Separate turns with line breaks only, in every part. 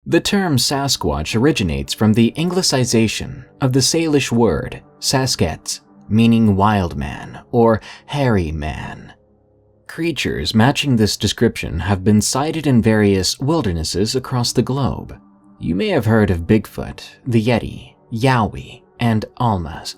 The term Sasquatch originates from the Anglicization of the Salish word Saskets, meaning wild man or hairy man. Creatures matching this description have been sighted in various wildernesses across the globe. You may have heard of Bigfoot, the Yeti, Yowie, and Almas,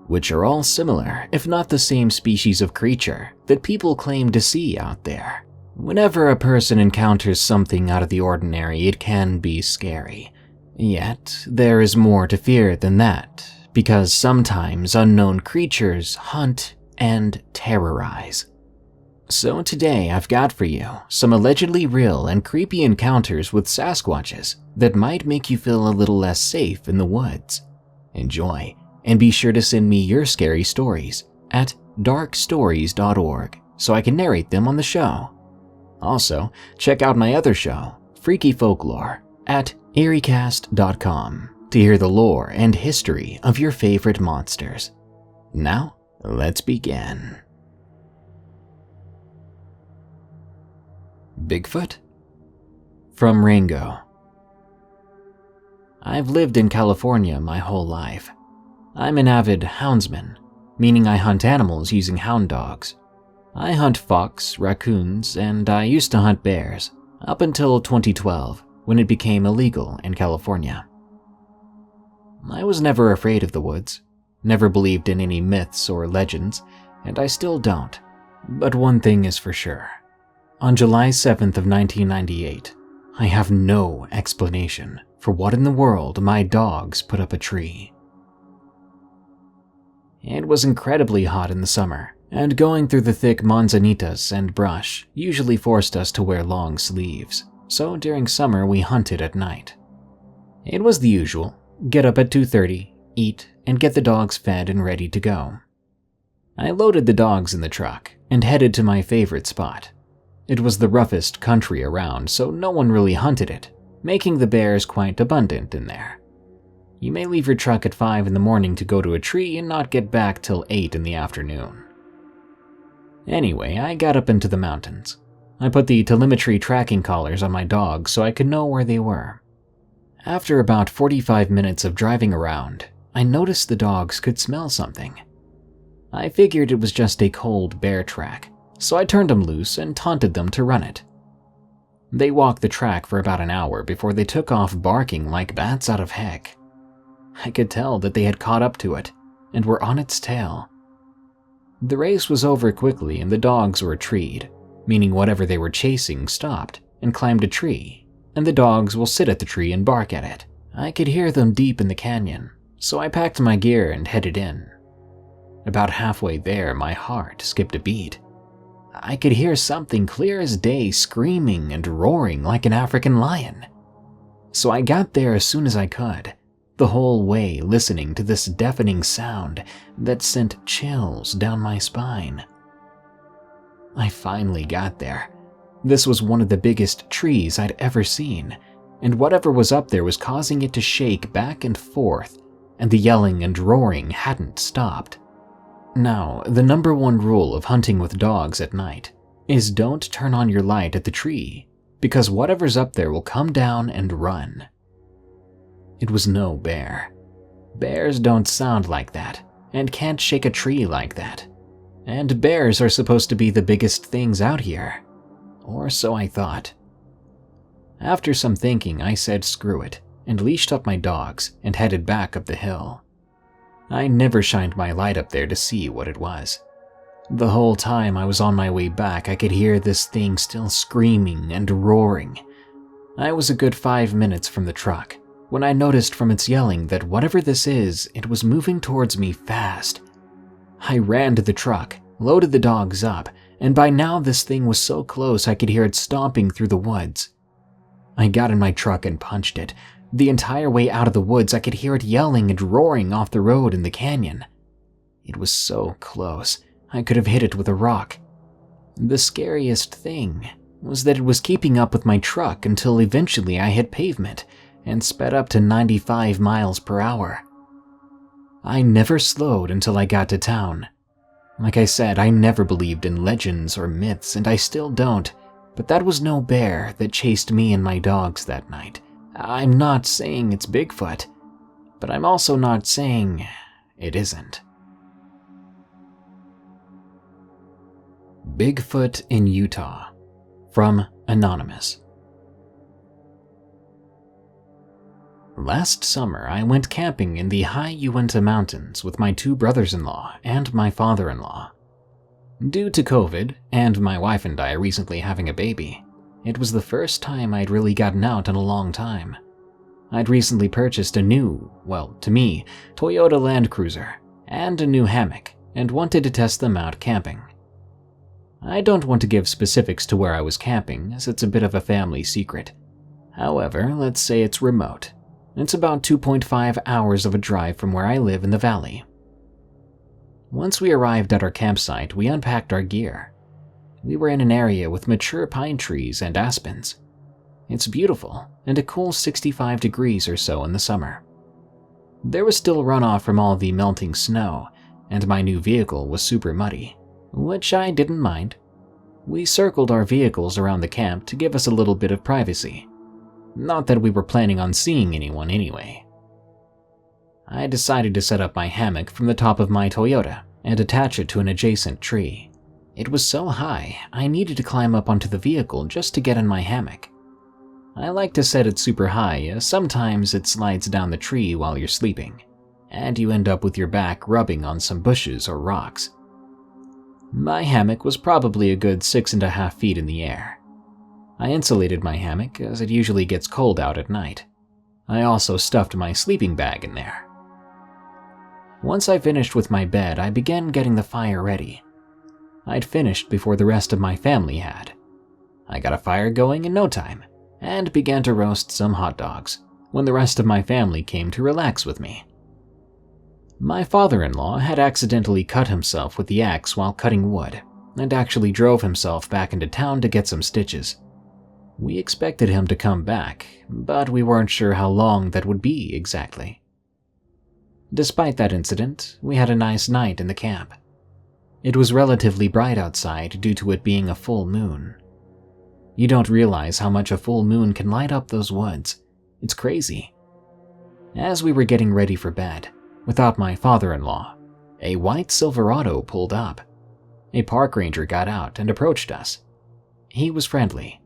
which are all similar, if not the same species of creature that people claim to see out there. Whenever a person encounters something out of the ordinary, it can be scary. Yet, there is more to fear than that, because sometimes unknown creatures hunt and terrorize. So today I've got for you some allegedly real and creepy encounters with Sasquatches that might make you feel a little less safe in the woods. Enjoy, and be sure to send me your scary stories at darkstories.org so I can narrate them on the show. Also, check out my other show, Freaky Folklore, at eeriecast.com to hear the lore and history of your favorite monsters. Now, let's begin. Bigfoot? From Rango. I've lived in California my whole life. I'm an avid houndsman, meaning I hunt animals using hound dogs. I hunt fox, raccoons, and I used to hunt bears, up until 2012, when it became illegal in California. I was never afraid of the woods, never believed in any myths or legends, and I still don't. But one thing is for sure. On July 7th of 1998, I have no explanation for what in the world my dogs put up a tree. It was incredibly hot in the summer, and going through the thick manzanitas and brush usually forced us to wear long sleeves, so during summer we hunted at night. It was the usual, get up at 2:30, eat, and get the dogs fed and ready to go. I loaded the dogs in the truck and headed to my favorite spot. It was the roughest country around, so no one really hunted it, making the bears quite abundant in there. You may leave your truck at 5 in the morning to go to a tree and not get back till 8 in the afternoon. Anyway, I got up into the mountains. I put the telemetry tracking collars on my dogs so I could know where they were. After about 45 minutes of driving around, I noticed the dogs could smell something. I figured it was just a cold bear track, so I turned them loose and taunted them to run it. They walked the track for about an hour before they took off barking like bats out of heck. I could tell that they had caught up to it and were on its tail. The race was over quickly and the dogs were treed, meaning whatever they were chasing stopped and climbed a tree, and the dogs will sit at the tree and bark at it. I could hear them deep in the canyon, so I packed my gear and headed in. About halfway there, my heart skipped a beat. I could hear something clear as day screaming and roaring like an African lion. So I got there as soon as I could, the whole way listening to this deafening sound that sent chills down my spine. I finally got there. This was one of the biggest trees I'd ever seen, and whatever was up there was causing it to shake back and forth, and the yelling and roaring hadn't stopped. Now, the number one rule of hunting with dogs at night is don't turn on your light at the tree, because whatever's up there will come down and run. It was no bear. Bears don't sound like that, and can't shake a tree like that. And bears are supposed to be the biggest things out here. Or so I thought. After some thinking, I said screw it, and leashed up my dogs and headed back up the hill. I never shined my light up there to see what it was. The whole time I was on my way back, I could hear this thing still screaming and roaring. I was a good 5 minutes from the truck when I noticed from its yelling that whatever this is, it was moving towards me fast. I ran to the truck, loaded the dogs up, and by now this thing was so close I could hear it stomping through the woods. I got in my truck and punched it. The entire way out of the woods, I could hear it yelling and roaring off the road in the canyon. It was so close, I could have hit it with a rock. The scariest thing was that it was keeping up with my truck until eventually I hit pavement and sped up to 95 miles per hour. I never slowed until I got to town. Like I said, I never believed in legends or myths, and I still don't, but that was no bear that chased me and my dogs that night. I'm not saying it's Bigfoot, but I'm also not saying it isn't. Bigfoot in Utah, from Anonymous. Last summer, I went camping in the high Uinta Mountains with my 2 brothers-in-law and my father-in-law. Due to COVID, and my wife and I recently having a baby, it was the first time I'd really gotten out in a long time. I'd recently purchased a new, well, to me, Toyota Land Cruiser, and a new hammock, and wanted to test them out camping. I don't want to give specifics to where I was camping, as it's a bit of a family secret. However, let's say it's remote. It's about 2.5 hours of a drive from where I live in the valley. Once we arrived at our campsite, we unpacked our gear. We were in an area with mature pine trees and aspens. It's beautiful, and a cool 65 degrees or so in the summer. There was still runoff from all the melting snow, and my new vehicle was super muddy, which I didn't mind. We circled our vehicles around the camp to give us a little bit of privacy. Not that we were planning on seeing anyone anyway. I decided to set up my hammock from the top of my Toyota and attach it to an adjacent tree. It was so high, I needed to climb up onto the vehicle just to get in my hammock. I like to set it super high, as sometimes it slides down the tree while you're sleeping, and you end up with your back rubbing on some bushes or rocks. My hammock was probably a good 6.5 feet in the air. I insulated my hammock, as it usually gets cold out at night. I also stuffed my sleeping bag in there. Once I finished with my bed, I began getting the fire ready. I'd finished before the rest of my family had. I got a fire going in no time, and began to roast some hot dogs when the rest of my family came to relax with me. My father-in-law had accidentally cut himself with the axe while cutting wood, and actually drove himself back into town to get some stitches. We expected him to come back, but we weren't sure how long that would be exactly. Despite that incident, we had a nice night in the camp. It was relatively bright outside due to it being a full moon. You don't realize how much a full moon can light up those woods. It's crazy. As we were getting ready for bed, without my father-in-law, a white Silverado pulled up. A park ranger got out and approached us. He was friendly.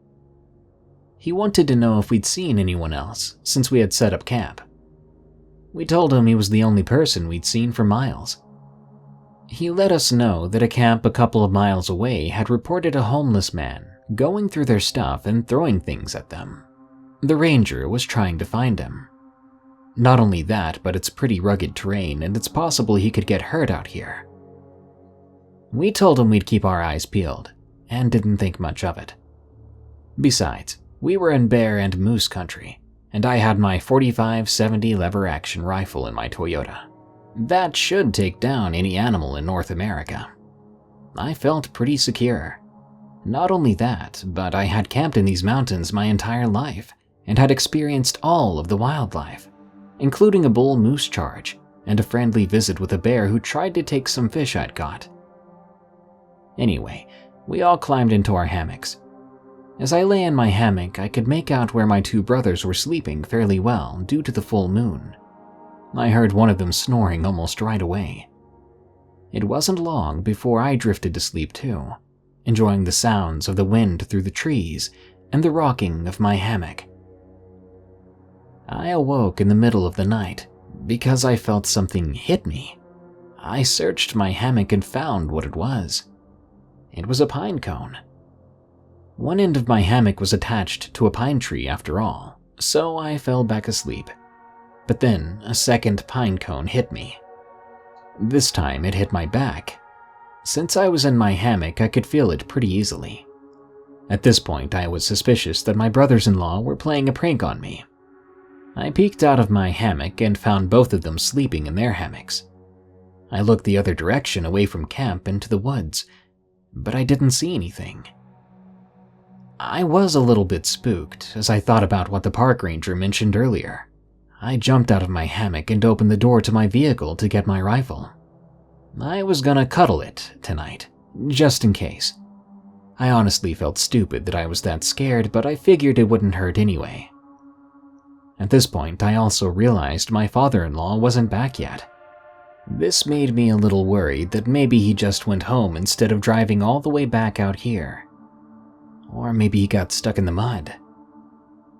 He wanted to know if we'd seen anyone else since we had set up camp. We told him he was the only person we'd seen for miles. He let us know that a camp a couple of miles away had reported a homeless man going through their stuff and throwing things at them. The ranger was trying to find him. Not only that, but it's pretty rugged terrain and it's possible he could get hurt out here. We told him we'd keep our eyes peeled and didn't think much of it. Besides, we were in bear and moose country, and I had my .45-70 lever-action rifle in my Toyota. That should take down any animal in North America. I felt pretty secure. Not only that, but I had camped in these mountains my entire life, and had experienced all of the wildlife, including a bull moose charge, and a friendly visit with a bear who tried to take some fish I'd caught. Anyway, we all climbed into our hammocks. As I lay in my hammock, I could make out where my 2 brothers were sleeping fairly well due to the full moon. I heard one of them snoring almost right away. It wasn't long before I drifted to sleep too, enjoying the sounds of the wind through the trees and the rocking of my hammock. I awoke in the middle of the night because I felt something hit me. I searched my hammock and found what it was. It was a pine cone. One end of my hammock was attached to a pine tree after all, so I fell back asleep. But then a second pine cone hit me. This time it hit my back. Since I was in my hammock, I could feel it pretty easily. At this point, I was suspicious that my brothers-in-law were playing a prank on me. I peeked out of my hammock and found both of them sleeping in their hammocks. I looked the other direction away from camp into the woods, but I didn't see anything. I was a little bit spooked as I thought about what the park ranger mentioned earlier. I jumped out of my hammock and opened the door to my vehicle to get my rifle. I was gonna cuddle it tonight, just in case. I honestly felt stupid that I was that scared, but I figured it wouldn't hurt anyway. At this point, I also realized my father-in-law wasn't back yet. This made me a little worried that maybe he just went home instead of driving all the way back out here. Or maybe he got stuck in the mud.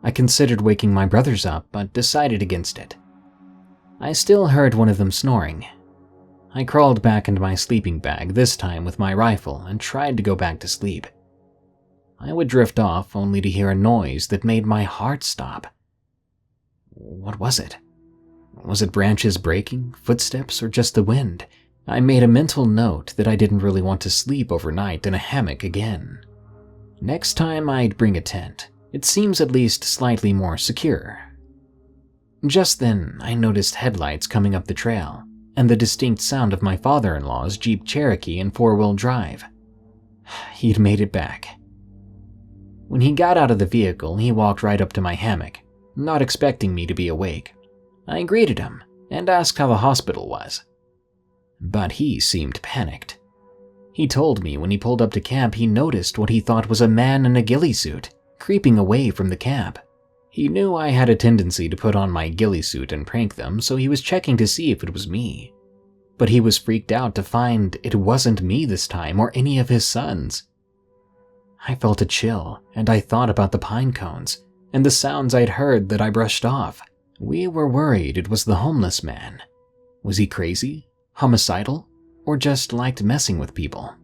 I considered waking my brothers up, but decided against it. I still heard one of them snoring. I crawled back into my sleeping bag, this time with my rifle, and tried to go back to sleep. I would drift off only to hear a noise that made my heart stop. What was it? Was it branches breaking, footsteps, or just the wind? I made a mental note that I didn't really want to sleep overnight in a hammock again. Next time I'd bring a tent. It seems at least slightly more secure. Just then, I noticed headlights coming up the trail, and the distinct sound of my father-in-law's Jeep Cherokee in four-wheel drive. He'd made it back. When he got out of the vehicle, he walked right up to my hammock, not expecting me to be awake. I greeted him and asked how the hospital was. But he seemed panicked. He told me when he pulled up to camp he noticed what he thought was a man in a ghillie suit creeping away from the camp. He knew I had a tendency to put on my ghillie suit and prank them, so he was checking to see if it was me. But he was freaked out to find it wasn't me this time or any of his sons. I felt a chill, and I thought about the pine cones and the sounds I'd heard that I brushed off. We were worried it was the homeless man. Was he crazy, homicidal, or just liked messing with people?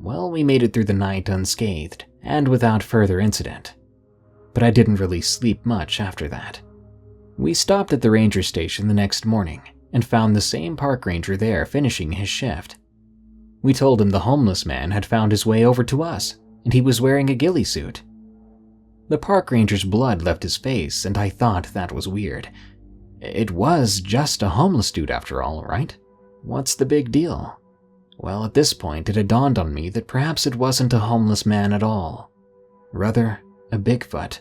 Well, we made it through the night unscathed and without further incident. But I didn't really sleep much after that. We stopped at the ranger station the next morning and found the same park ranger there finishing his shift. We told him the homeless man had found his way over to us, and he was wearing a ghillie suit. The park ranger's blood left his face, and I thought that was weird. It was just a homeless dude after all, right? What's the big deal? Well, at this point it had dawned on me that perhaps it wasn't a homeless man at all. Rather, a Bigfoot.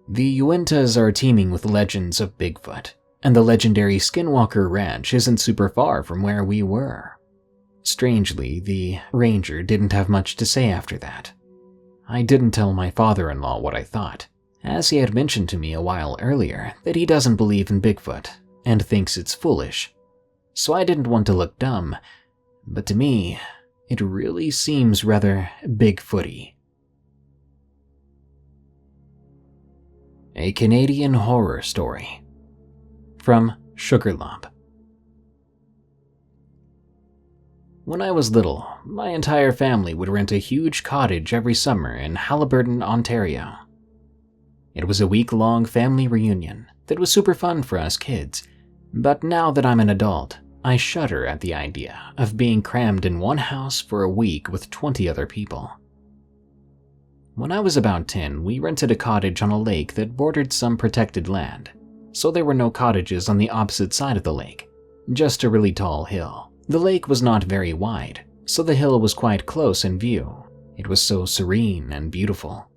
The Uintas are teeming with legends of Bigfoot, and the legendary Skinwalker Ranch isn't super far from where we were. Strangely, the ranger didn't have much to say after that. I didn't tell my father-in-law what I thought, as he had mentioned to me a while earlier that he doesn't believe in Bigfoot and thinks it's foolish. So I didn't want to look dumb, but to me, it really seems rather Bigfooty. A Canadian horror story from Sugarlump. When I was little, my entire family would rent a huge cottage every summer in Haliburton, Ontario. It was a week-long family reunion that was super fun for us kids, but now that I'm an adult, I shudder at the idea of being crammed in one house for a week with 20 other people. When I was about 10, we rented a cottage on a lake that bordered some protected land, so there were no cottages on the opposite side of the lake, just a really tall hill. The lake was not very wide, so the hill was quite close in view. It was so serene and beautiful.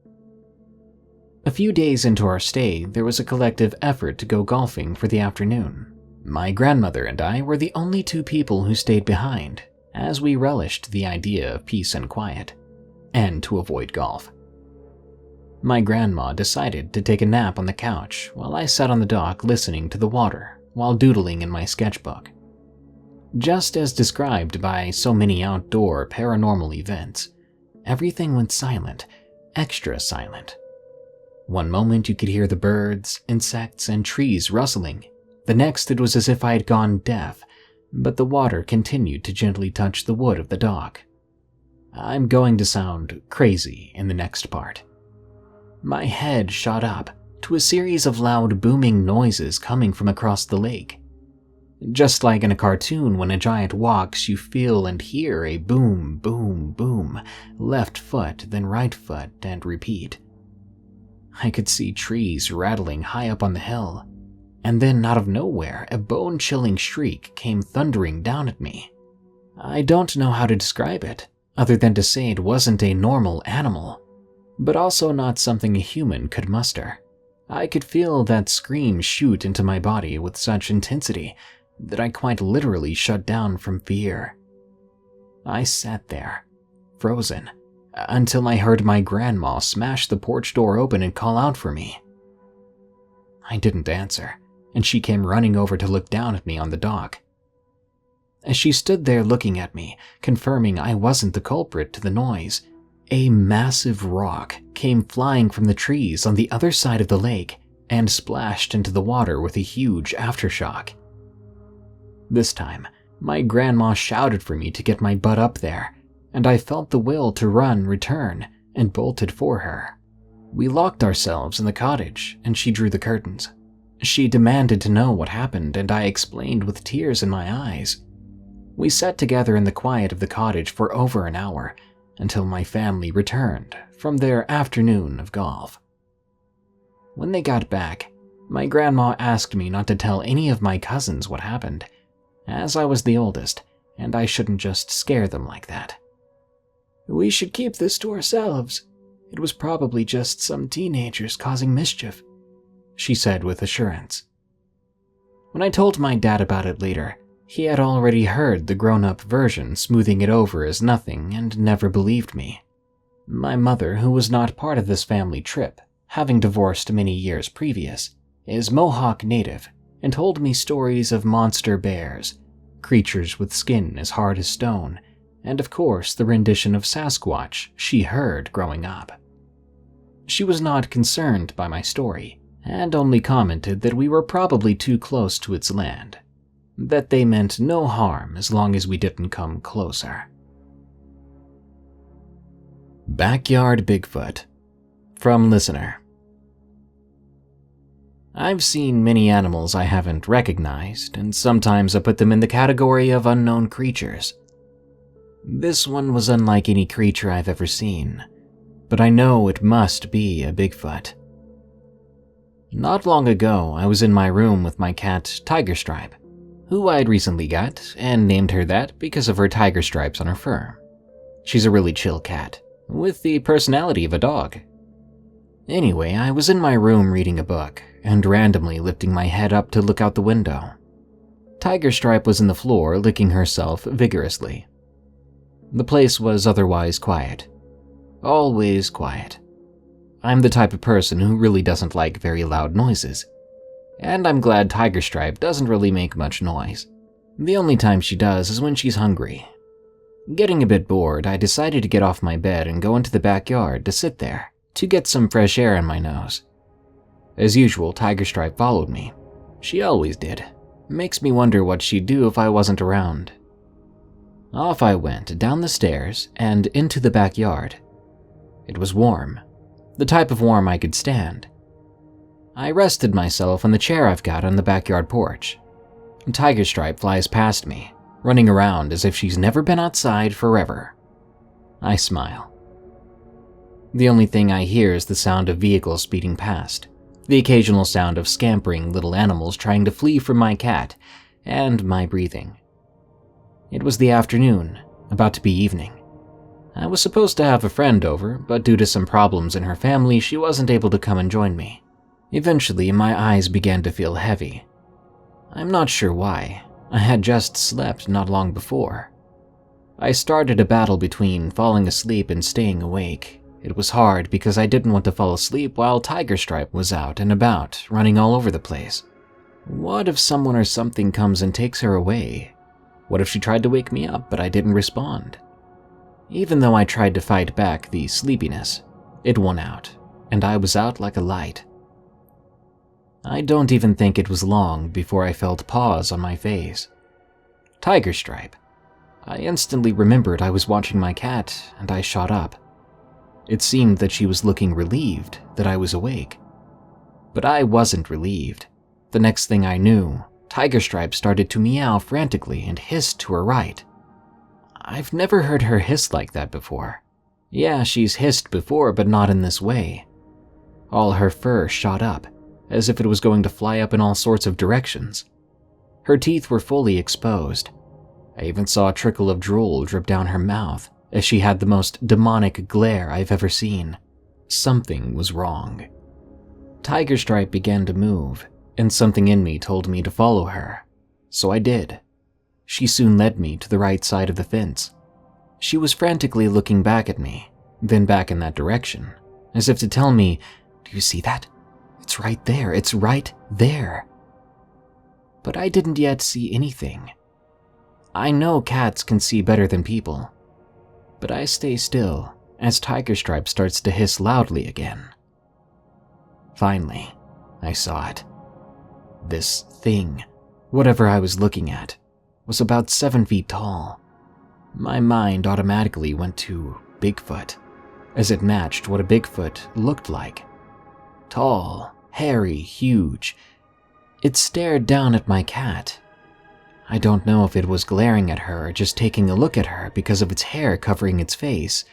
A few days into our stay, there was a collective effort to go golfing for the afternoon. My grandmother and I were the only two people who stayed behind, as we relished the idea of peace and quiet, and to avoid golf. My grandma decided to take a nap on the couch while I sat on the dock listening to the water while doodling in my sketchbook. Just as described by so many outdoor paranormal events, everything went silent, extra silent. One moment you could hear the birds, insects, and trees rustling. The next it was as if I had gone deaf, but the water continued to gently touch the wood of the dock. I'm going to sound crazy in the next part. My head shot up to a series of loud booming noises coming from across the lake. Just like in a cartoon when a giant walks, you feel and hear a boom, boom, boom, left foot, then right foot, and repeat. I could see trees rattling high up on the hill, and then out of nowhere, a bone-chilling shriek came thundering down at me. I don't know how to describe it, other than to say it wasn't a normal animal, but also not something a human could muster. I could feel that scream shoot into my body with such intensity that I quite literally shut down from fear. I sat there, frozen, until I heard my grandma smash the porch door open and call out for me. I didn't answer, and she came running over to look down at me on the dock. As she stood there looking at me, confirming I wasn't the culprit to the noise, a massive rock came flying from the trees on the other side of the lake and splashed into the water with a huge aftershock. This time, my grandma shouted for me to get my butt up there, and I felt the will to run return and bolted for her. We locked ourselves in the cottage, and she drew the curtains. She demanded to know what happened, and I explained with tears in my eyes. We sat together in the quiet of the cottage for over an hour, until my family returned from their afternoon of golf. When they got back, my grandma asked me not to tell any of my cousins what happened, as I was the oldest, and I shouldn't just scare them like that. "We should keep this to ourselves. It was probably just some teenagers causing mischief," she said with assurance. When I told my dad about it later, he had already heard the grown-up version, smoothing it over as nothing, and never believed me. My mother, who was not part of this family trip, having divorced many years previous, is Mohawk native and told me stories of monster bears, creatures with skin as hard as stone, and of course the rendition of Sasquatch she heard growing up. She was not concerned by my story, and only commented that we were probably too close to its land, that they meant no harm as long as we didn't come closer. Backyard Bigfoot. From listener. I've seen many animals I haven't recognized, and sometimes I put them in the category of unknown creatures. This one was unlike any creature I've ever seen, but I know it must be a Bigfoot. Not long ago, I was in my room with my cat, Tiger Stripe, who I'd recently got, and named her that because of her tiger stripes on her fur. She's a really chill cat, with the personality of a dog. Anyway, I was in my room reading a book, and randomly lifting my head up to look out the window. Tiger Stripe was in the floor, licking herself vigorously. The place was otherwise quiet. Always quiet. I'm the type of person who really doesn't like very loud noises, and I'm glad Tiger Stripe doesn't really make much noise. The only time she does is when she's hungry. Getting a bit bored, I decided to get off my bed and go into the backyard to sit there, to get some fresh air in my nose. As usual, Tiger Stripe followed me. She always did. Makes me wonder what she'd do if I wasn't around. Off I went, down the stairs, and into the backyard. It was warm, the type of warm I could stand. I rested myself on the chair I've got on the backyard porch. Tiger Stripe flies past me, running around as if she's never been outside forever. I smile. The only thing I hear is the sound of vehicles speeding past, the occasional sound of scampering little animals trying to flee from my cat, and my breathing. It was the afternoon, about to be evening. I was supposed to have a friend over, but due to some problems in her family, she wasn't able to come and join me. Eventually, my eyes began to feel heavy. I'm not sure why. I had just slept not long before. I started a battle between falling asleep and staying awake. It was hard because I didn't want to fall asleep while Tiger Stripe was out and about, running all over the place. What if someone or something comes and takes her away? What if she tried to wake me up, but I didn't respond? Even though I tried to fight back the sleepiness, it won out, and I was out like a light. I don't even think it was long before I felt paws on my face. Tiger Stripe. I instantly remembered I was watching my cat, and I shot up. It seemed that she was looking relieved that I was awake. But I wasn't relieved. The next thing I knew, Tiger Stripe started to meow frantically and hissed to her right. I've never heard her hiss like that before. Yeah, she's hissed before, but not in this way. All her fur shot up, as if it was going to fly up in all sorts of directions. Her teeth were fully exposed. I even saw a trickle of drool drip down her mouth, as she had the most demonic glare I've ever seen. Something was wrong. Tiger Stripe began to move, and something in me told me to follow her. So I did. She soon led me to the right side of the fence. She was frantically looking back at me, then back in that direction, as if to tell me, "Do you see that? It's right there, it's right there. But I didn't yet see anything. I know cats can see better than people, but I stay still as Tiger Stripe starts to hiss loudly again. Finally, I saw it. This thing, whatever I was looking at, was about 7 feet tall. My mind automatically went to Bigfoot, as it matched what a Bigfoot looked like. Tall, hairy, huge. It stared down at my cat. I don't know if it was glaring at her or just taking a look at her because of its hair covering its face.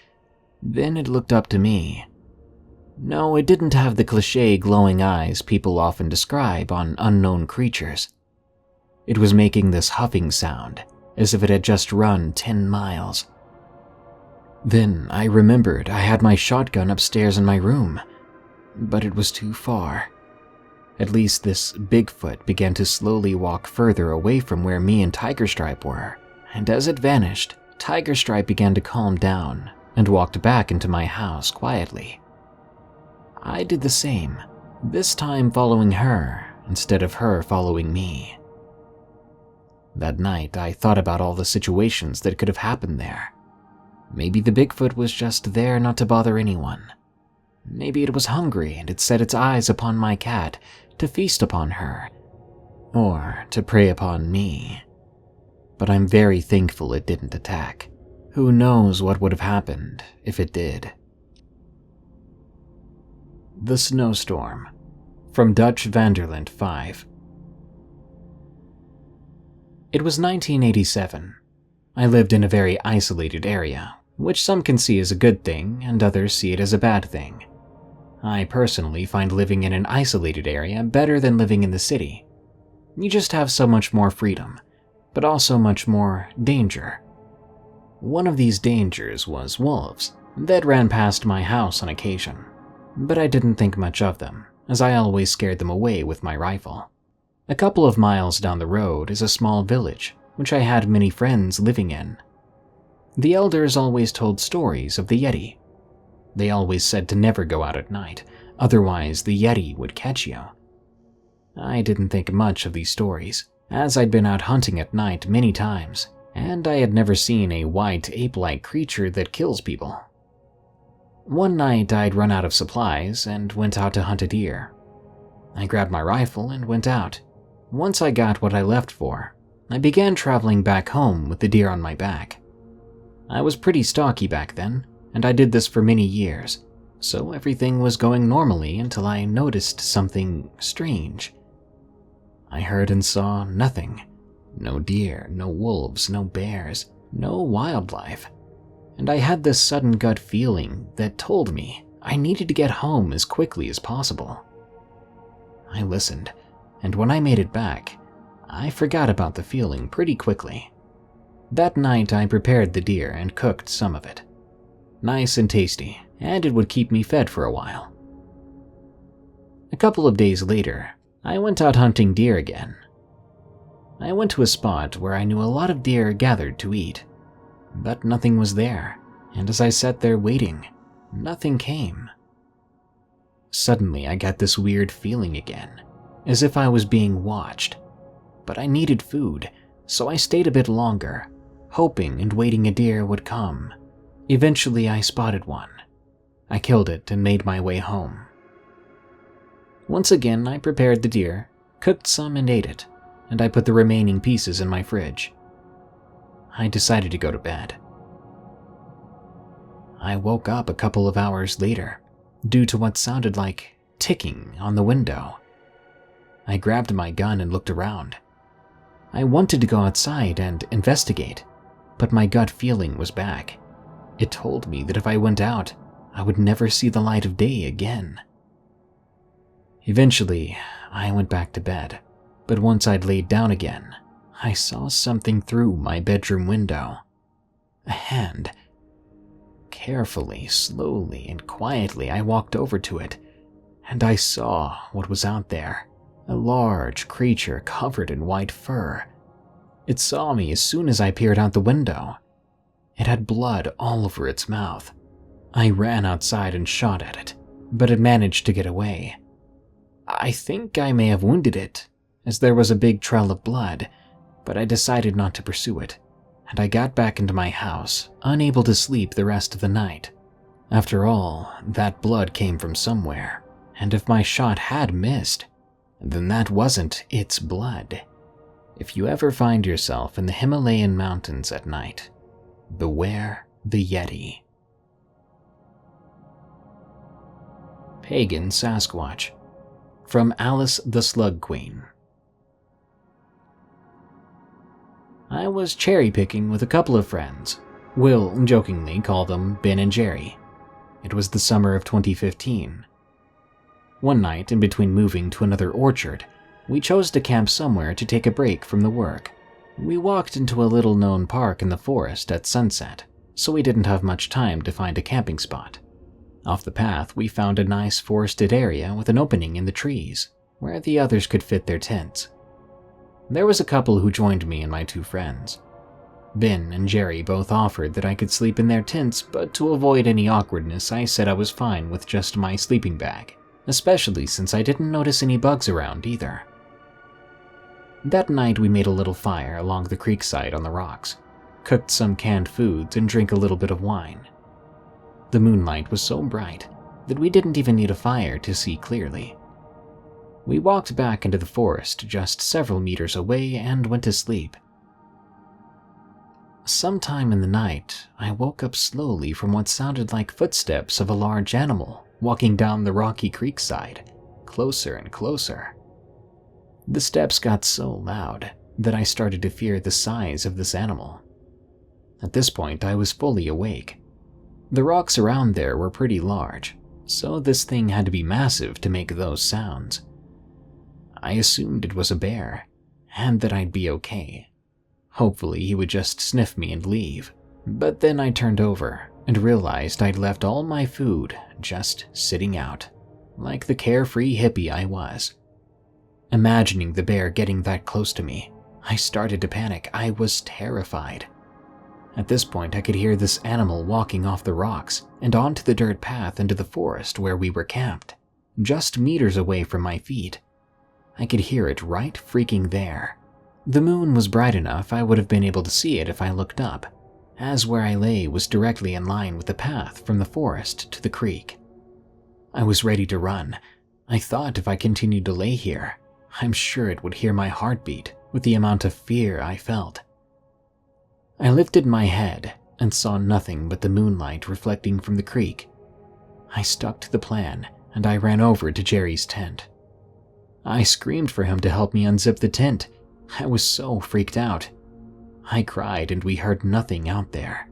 Then it looked up to me. No, it didn't have the cliché glowing eyes people often describe on unknown creatures. It was making this huffing sound, as if it had just run 10 miles. Then I remembered I had my shotgun upstairs in my room, but it was too far. At least this Bigfoot began to slowly walk further away from where me and Tiger Stripe were, and as it vanished, Tiger Stripe began to calm down and walked back into my house quietly. I did the same, this time following her instead of her following me. That night, I thought about all the situations that could have happened there. Maybe the Bigfoot was just there not to bother anyone. Maybe it was hungry and it set its eyes upon my cat to feast upon her, or to prey upon me. But I'm very thankful it didn't attack. Who knows what would have happened if it did. The Snowstorm, from Dutch Vanderland 5. It was 1987. I lived in a very isolated area, which some can see as a good thing and others see it as a bad thing. I personally find living in an isolated area better than living in the city. You just have so much more freedom, but also much more danger. One of these dangers was wolves that ran past my house on occasion, but I didn't think much of them, as I always scared them away with my rifle. A couple of miles down the road is a small village, which I had many friends living in. The elders always told stories of the Yeti. They always said to never go out at night, otherwise the Yeti would catch you. I didn't think much of these stories, as I'd been out hunting at night many times, and I had never seen a white ape-like creature that kills people. One night I'd run out of supplies and went out to hunt a deer. I grabbed my rifle and went out. Once I got what I left for, I began traveling back home with the deer on my back. I was pretty stocky back then, and I did this for many years, so everything was going normally until I noticed something strange. I heard and saw nothing. No deer, no wolves, no bears, no wildlife. And I had this sudden gut feeling that told me I needed to get home as quickly as possible. I listened, and when I made it back, I forgot about the feeling pretty quickly. That night I prepared the deer and cooked some of it. Nice and tasty, and it would keep me fed for a while. A couple of days later, I went out hunting deer again. I went to a spot where I knew a lot of deer gathered to eat, but nothing was there, and as I sat there waiting, nothing came. Suddenly I got this weird feeling again, as if I was being watched, but I needed food, so I stayed a bit longer, hoping and waiting a deer would come. Eventually I spotted one. I killed it and made my way home. Once again I prepared the deer, cooked some and ate it, and I put the remaining pieces in my fridge. I decided to go to bed. I woke up a couple of hours later, due to what sounded like ticking on the window. I grabbed my gun and looked around. I wanted to go outside and investigate, but my gut feeling was back. It told me that if I went out, I would never see the light of day again. Eventually, I went back to bed, but once I'd laid down again, I saw something through my bedroom window. A hand. Carefully, slowly, and quietly I walked over to it, and I saw what was out there. A large creature covered in white fur. It saw me as soon as I peered out the window. It had blood all over its mouth. I ran outside and shot at it, but it managed to get away. I think I may have wounded it, as there was a big trail of blood, but I decided not to pursue it, and I got back into my house, unable to sleep the rest of the night. After all, that blood came from somewhere, and if my shot had missed, then that wasn't its blood. If you ever find yourself in the Himalayan mountains at night, beware the Yeti. Pagan Sasquatch, from AlyssTheSlugQueen. I was cherry picking with a couple of friends. We'll jokingly call them Ben and Jerry. It was the summer of 2015. One night, in between moving to another orchard, we chose to camp somewhere to take a break from the work. We walked into a little-known park in the forest at sunset, so we didn't have much time to find a camping spot. Off the path, we found a nice forested area with an opening in the trees, where the others could fit their tents. There was a couple who joined me and my two friends. Ben and Jerry both offered that I could sleep in their tents, but to avoid any awkwardness, I said I was fine with just my sleeping bag, especially since I didn't notice any bugs around either. That night we made a little fire along the creekside on the rocks, cooked some canned foods, and drank a little bit of wine. The moonlight was so bright that we didn't even need a fire to see clearly. We walked back into the forest just several meters away and went to sleep. Sometime in the night, I woke up slowly from what sounded like footsteps of a large animal walking down the rocky creekside, closer and closer. The steps got so loud that I started to fear the size of this animal. At this point, I was fully awake. The rocks around there were pretty large, so this thing had to be massive to make those sounds. I assumed it was a bear, and that I'd be okay. Hopefully he would just sniff me and leave, but then I turned over and realized I'd left all my food just sitting out, like the carefree hippie I was. Imagining the bear getting that close to me, I started to panic. I was terrified. At this point, I could hear this animal walking off the rocks and onto the dirt path into the forest where we were camped, just meters away from my feet. I could hear it right freaking there. The moon was bright enough I would have been able to see it if I looked up, as where I lay was directly in line with the path from the forest to the creek. I was ready to run. I thought if I continued to lay here, I'm sure it would hear my heartbeat with the amount of fear I felt. I lifted my head and saw nothing but the moonlight reflecting from the creek. I stuck to the plan and I ran over to Jerry's tent. I screamed for him to help me unzip the tent. I was so freaked out. I cried and we heard nothing out there.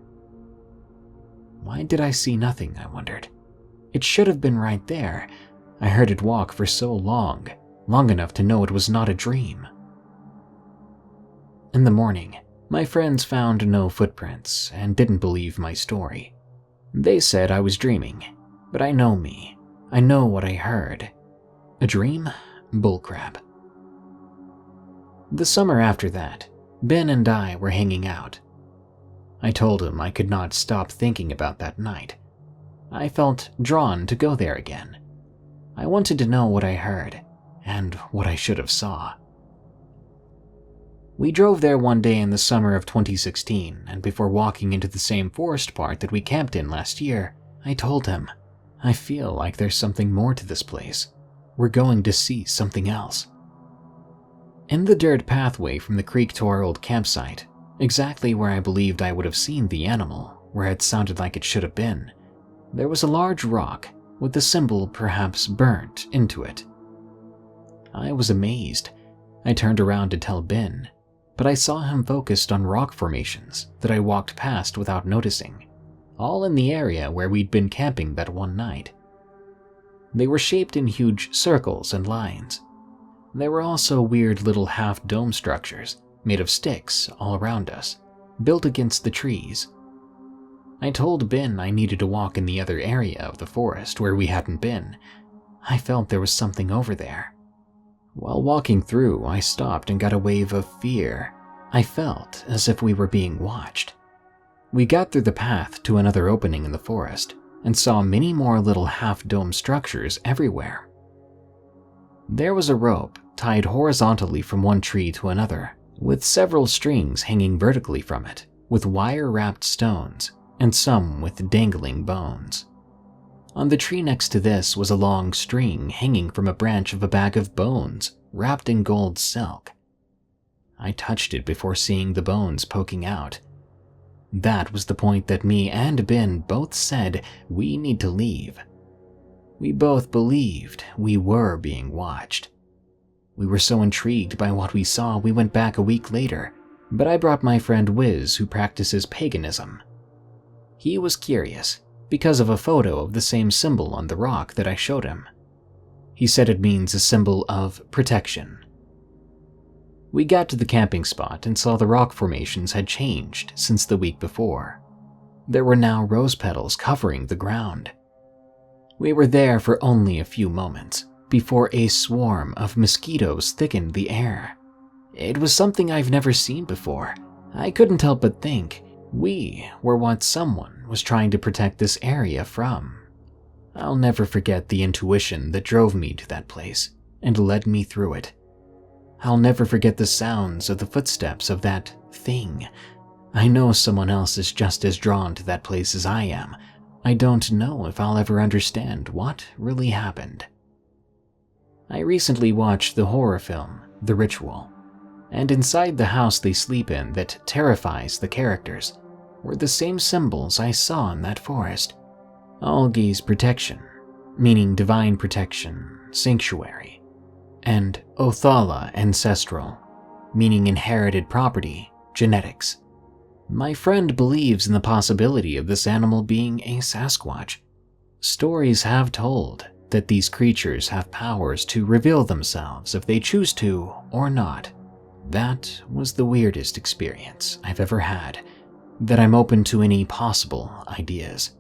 Why did I see nothing, I wondered. It should have been right there. I heard it walk for so long enough to know it was not a dream. In the morning, my friends found no footprints and didn't believe my story. They said I was dreaming, but I know me. I know what I heard. A dream? Bullcrap. The summer after that, Ben and I were hanging out. I told him I could not stop thinking about that night. I felt drawn to go there again. I wanted to know what I heard and what I should have saw. We drove there one day in the summer of 2016, and before walking into the same forest part that we camped in last year, I told him, I feel like there's something more to this place. We're going to see something else. In the dirt pathway from the creek to our old campsite, exactly where I believed I would have seen the animal, where it sounded like it should have been, there was a large rock with the symbol perhaps burnt into it. I was amazed. I turned around to tell Ben, but I saw him focused on rock formations that I walked past without noticing, all in the area where we'd been camping that one night. They were shaped in huge circles and lines. There were also weird little half-dome structures made of sticks all around us, built against the trees. I told Ben I needed to walk in the other area of the forest where we hadn't been. I felt there was something over there. While walking through, I stopped and got a wave of fear. I felt as if we were being watched. We got through the path to another opening in the forest and saw many more little half-dome structures everywhere. There was a rope tied horizontally from one tree to another, with several strings hanging vertically from it, with wire-wrapped stones, and some with dangling bones. On the tree next to this was a long string hanging from a branch of a bag of bones wrapped in gold silk. I touched it before seeing the bones poking out. That was the point that me and Ben both said we need to leave. We both believed we were being watched. We were so intrigued by what we saw we went back a week later, but I brought my friend Wiz, who practices paganism. He was curious because of a photo of the same symbol on the rock that I showed him. He said it means a symbol of protection. We got to the camping spot and saw the rock formations had changed since the week before. There were now rose petals covering the ground. We were there for only a few moments before a swarm of mosquitoes thickened the air. It was something I've never seen before. I couldn't help but think we were what someone was trying to protect this area from. I'll never forget the intuition that drove me to that place and led me through it. I'll never forget the sounds of the footsteps of that thing. I know someone else is just as drawn to that place as I am. I don't know if I'll ever understand what really happened. I recently watched the horror film, The Ritual, and inside the house they sleep in that terrifies the characters were the same symbols I saw in that forest. Algi's protection, meaning divine protection, sanctuary, and Othala ancestral, meaning inherited property, genetics. My friend believes in the possibility of this animal being a Sasquatch. Stories have told that these creatures have powers to reveal themselves if they choose to or not. That was the weirdest experience I've ever had, that I'm open to any possible ideas.